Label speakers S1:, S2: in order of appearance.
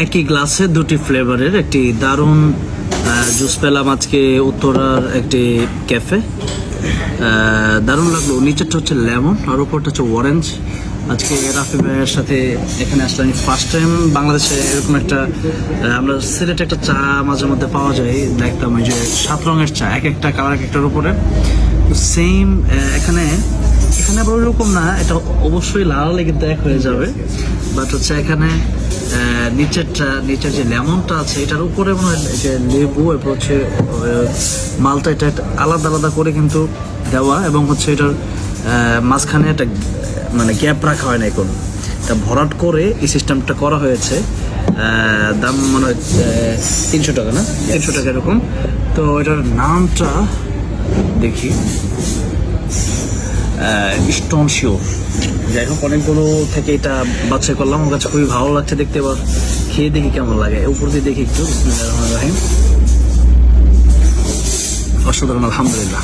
S1: একই গ্লাসে দুটি ফ্লেভারের একটি দারুণ জুস পেলাম আজকে উত্তরার একটি ক্যাফে। দারুণ লাগলো। নিচেরটা হচ্ছে লেমন আর উপরটা হচ্ছে অরেঞ্জ। আজকে রাফি ভাইয়ের সাথে এখানে আসলে আমি ফার্স্ট টাইম বাংলাদেশে এরকম একটা, আমরা সিলেটে একটা চা মাঝে মধ্যে পাওয়া যায়, দেখতাম ওই যে 7 রঙের চা, এক একটা কালার এক একটার উপরে সেম। এখানে আবার ওইরকম না, এটা অবশ্যই লাল কিন্তু এক হয়ে যাবে, বাট হচ্ছে এখানে নিচের যে লেমনটা আছে এটার উপরে মনে হয় যে লেবু, এরপর হচ্ছে মালটা, এটা আলাদা আলাদা করে কিন্তু দেওয়া, এবং হচ্ছে এটার মাঝখানে একটা মানে গ্যাপ রাখা হয় না, এখন এটা ভরাট করে এই সিস্টেমটা করা হয়েছে। দাম মনে হয় 300 টাকা, না 300 টাকা এরকম। তো এটার নামটা দেখি, স্টোন শিওর। যাই হোক, অনেকগুলো থেকে এটা বাছাই করলাম, আমার কাছে খুবই ভালো লাগছে দেখতে। এবার খেয়ে দেখি কেমন লাগে, উপর দিয়ে দেখি একটু। বিসমিল্লাহির রহমানির রহিম। অসাধারণ, আলহামদুলিল্লাহ।